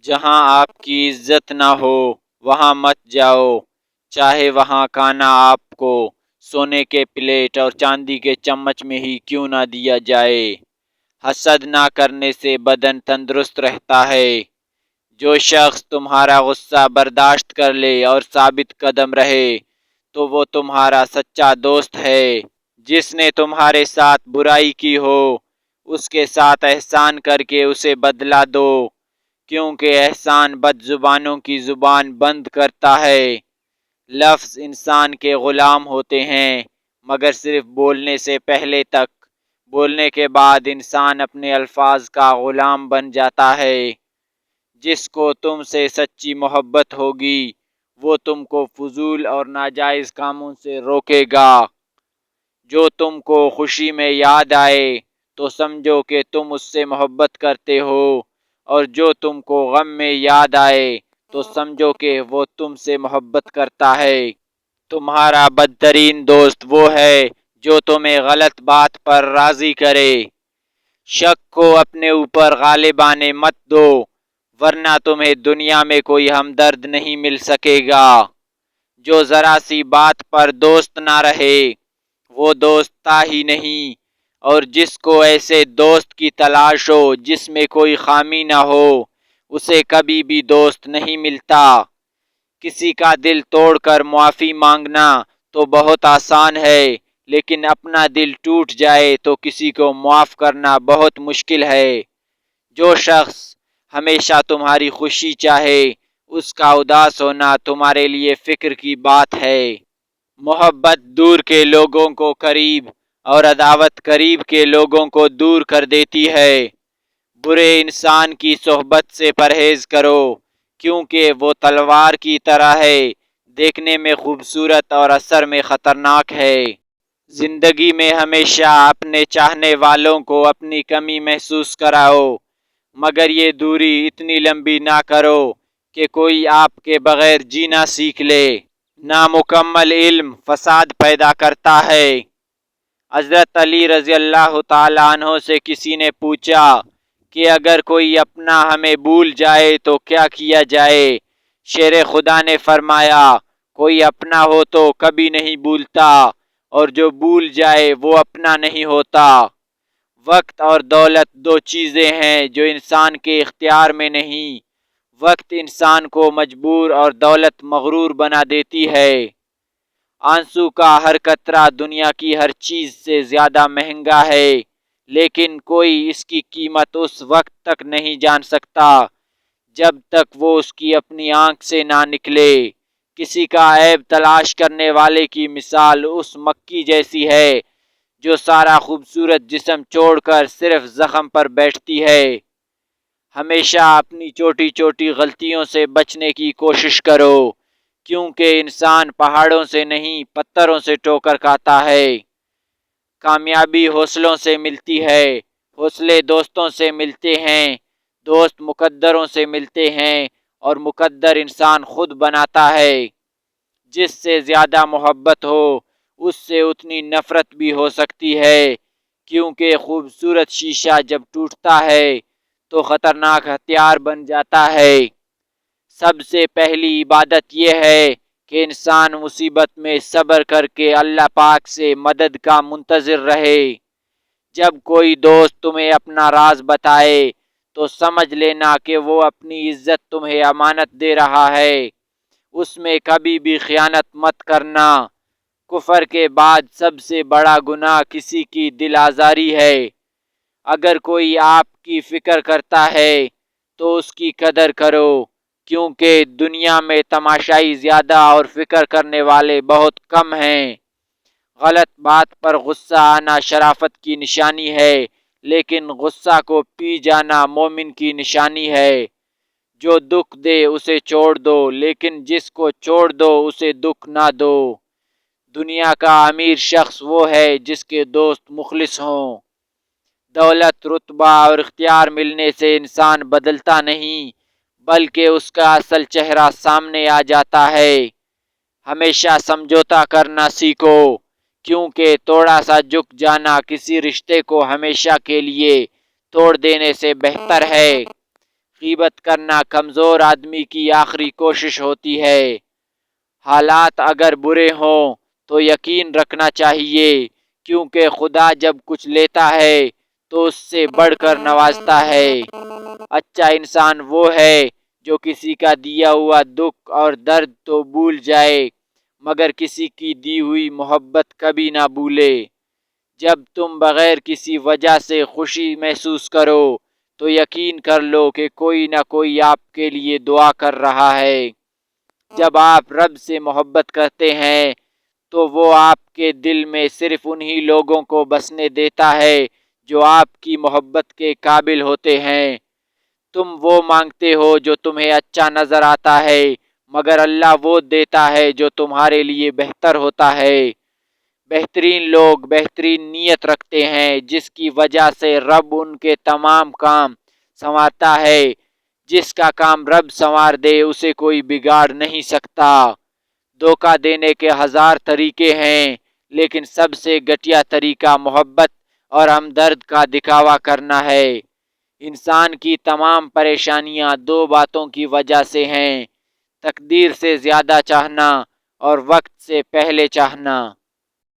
جہاں آپ کی عزت نہ ہو وہاں مت جاؤ، چاہے وہاں کھانا آپ کو سونے کے پلیٹ اور چاندی کے چمچ میں ہی کیوں نہ دیا جائے۔ حسد نہ کرنے سے بدن تندرست رہتا ہے۔ جو شخص تمہارا غصہ برداشت کر لے اور ثابت قدم رہے تو وہ تمہارا سچا دوست ہے۔ جس نے تمہارے ساتھ برائی کی ہو اس کے ساتھ احسان کر کے اسے بدلہ دو، کیونکہ احسان بد زبانوں کی زبان بند کرتا ہے۔ لفظ انسان کے غلام ہوتے ہیں مگر صرف بولنے سے پہلے تک، بولنے کے بعد انسان اپنے الفاظ کا غلام بن جاتا ہے۔ جس کو تم سے سچی محبت ہوگی وہ تم کو فضول اور ناجائز کاموں سے روکے گا۔ جو تم کو خوشی میں یاد آئے تو سمجھو کہ تم اس سے محبت کرتے ہو، اور جو تم کو غم میں یاد آئے تو سمجھو کہ وہ تم سے محبت کرتا ہے۔ تمہارا بدترین دوست وہ ہے جو تمہیں غلط بات پر راضی کرے۔ شک کو اپنے اوپر غالب آنے مت دو، ورنہ تمہیں دنیا میں کوئی ہمدرد نہیں مل سکے گا۔ جو ذرا سی بات پر دوست نہ رہے وہ دوست تھا ہی نہیں، اور جس کو ایسے دوست کی تلاش ہو جس میں کوئی خامی نہ ہو اسے کبھی بھی دوست نہیں ملتا۔ کسی کا دل توڑ کر معافی مانگنا تو بہت آسان ہے، لیکن اپنا دل ٹوٹ جائے تو کسی کو معاف کرنا بہت مشکل ہے۔ جو شخص ہمیشہ تمہاری خوشی چاہے اس کا اداس ہونا تمہارے لیے فکر کی بات ہے۔ محبت دور کے لوگوں کو قریب اور عداوت قریب کے لوگوں کو دور کر دیتی ہے۔ برے انسان کی صحبت سے پرہیز کرو، کیونکہ وہ تلوار کی طرح ہے، دیکھنے میں خوبصورت اور اثر میں خطرناک ہے۔ زندگی میں ہمیشہ اپنے چاہنے والوں کو اپنی کمی محسوس کراؤ، مگر یہ دوری اتنی لمبی نہ کرو کہ کوئی آپ کے بغیر جینا سیکھ لے۔ نامکمل علم فساد پیدا کرتا ہے۔ حضرت علی رضی اللہ تعالیٰ عنہ سے کسی نے پوچھا کہ اگر کوئی اپنا ہمیں بھول جائے تو کیا کیا جائے؟ شیر خدا نے فرمایا، کوئی اپنا ہو تو کبھی نہیں بھولتا، اور جو بھول جائے وہ اپنا نہیں ہوتا۔ وقت اور دولت دو چیزیں ہیں جو انسان کے اختیار میں نہیں۔ وقت انسان کو مجبور اور دولت مغرور بنا دیتی ہے۔ آنسو کا ہر قطرہ دنیا کی ہر چیز سے زیادہ مہنگا ہے، لیکن کوئی اس کی قیمت اس وقت تک نہیں جان سکتا جب تک وہ اس کی اپنی آنکھ سے نہ نکلے۔ کسی کا عیب تلاش کرنے والے کی مثال اس مکھی جیسی ہے جو سارا خوبصورت جسم چھوڑ کر صرف زخم پر بیٹھتی ہے۔ ہمیشہ اپنی چھوٹی چھوٹی غلطیوں سے بچنے کی کوشش کرو، کیونکہ انسان پہاڑوں سے نہیں پتھروں سے ٹھوکر کھاتا ہے۔ کامیابی حوصلوں سے ملتی ہے، حوصلے دوستوں سے ملتے ہیں، دوست مقدروں سے ملتے ہیں، اور مقدر انسان خود بناتا ہے۔ جس سے زیادہ محبت ہو اس سے اتنی نفرت بھی ہو سکتی ہے، کیونکہ خوبصورت شیشہ جب ٹوٹتا ہے تو خطرناک ہتھیار بن جاتا ہے۔ سب سے پہلی عبادت یہ ہے کہ انسان مصیبت میں صبر کر کے اللہ پاک سے مدد کا منتظر رہے۔ جب کوئی دوست تمہیں اپنا راز بتائے تو سمجھ لینا کہ وہ اپنی عزت تمہیں امانت دے رہا ہے۔ اس میں کبھی بھی خیانت مت کرنا۔ کفر کے بعد سب سے بڑا گناہ کسی کی دل آزاری ہے۔ اگر کوئی آپ کی فکر کرتا ہے تو اس کی قدر کرو، کیونکہ دنیا میں تماشائی زیادہ اور فکر کرنے والے بہت کم ہیں۔ غلط بات پر غصہ آنا شرافت کی نشانی ہے، لیکن غصہ کو پی جانا مومن کی نشانی ہے۔ جو دکھ دے اسے چھوڑ دو، لیکن جس کو چھوڑ دو اسے دکھ نہ دو۔ دنیا کا امیر شخص وہ ہے جس کے دوست مخلص ہوں۔ دولت، رتبہ اور اختیار ملنے سے انسان بدلتا نہیں، بلکہ اس کا اصل چہرہ سامنے آ جاتا ہے۔ ہمیشہ سمجھوتا کرنا سیکھو، کیونکہ تھوڑا سا جھک جانا کسی رشتے کو ہمیشہ کے لیے توڑ دینے سے بہتر ہے۔ غیبت کرنا کمزور آدمی کی آخری کوشش ہوتی ہے۔ حالات اگر برے ہوں تو یقین رکھنا چاہیے، کیونکہ خدا جب کچھ لیتا ہے تو اس سے بڑھ کر نوازتا ہے۔ اچھا انسان وہ ہے جو کسی کا دیا ہوا دکھ اور درد تو بھول جائے، مگر کسی کی دی ہوئی محبت کبھی نہ بھولے۔ جب تم بغیر کسی وجہ سے خوشی محسوس کرو تو یقین کر لو کہ کوئی نہ کوئی آپ کے لیے دعا کر رہا ہے۔ جب آپ رب سے محبت کرتے ہیں تو وہ آپ کے دل میں صرف انہی لوگوں کو بسنے دیتا ہے جو آپ کی محبت کے قابل ہوتے ہیں۔ تم وہ مانگتے ہو جو تمہیں اچھا نظر آتا ہے، مگر اللہ وہ دیتا ہے جو تمہارے لیے بہتر ہوتا ہے۔ بہترین لوگ بہترین نیت رکھتے ہیں، جس کی وجہ سے رب ان کے تمام کام سنوارتا ہے۔ جس کا کام رب سنوار دے اسے کوئی بگاڑ نہیں سکتا۔ دھوکہ دینے کے ہزار طریقے ہیں، لیکن سب سے گھٹیا طریقہ محبت اور ہمدرد کا دکھاوا کرنا ہے۔ انسان کی تمام پریشانیاں دو باتوں کی وجہ سے ہیں: تقدیر سے زیادہ چاہنا اور وقت سے پہلے چاہنا۔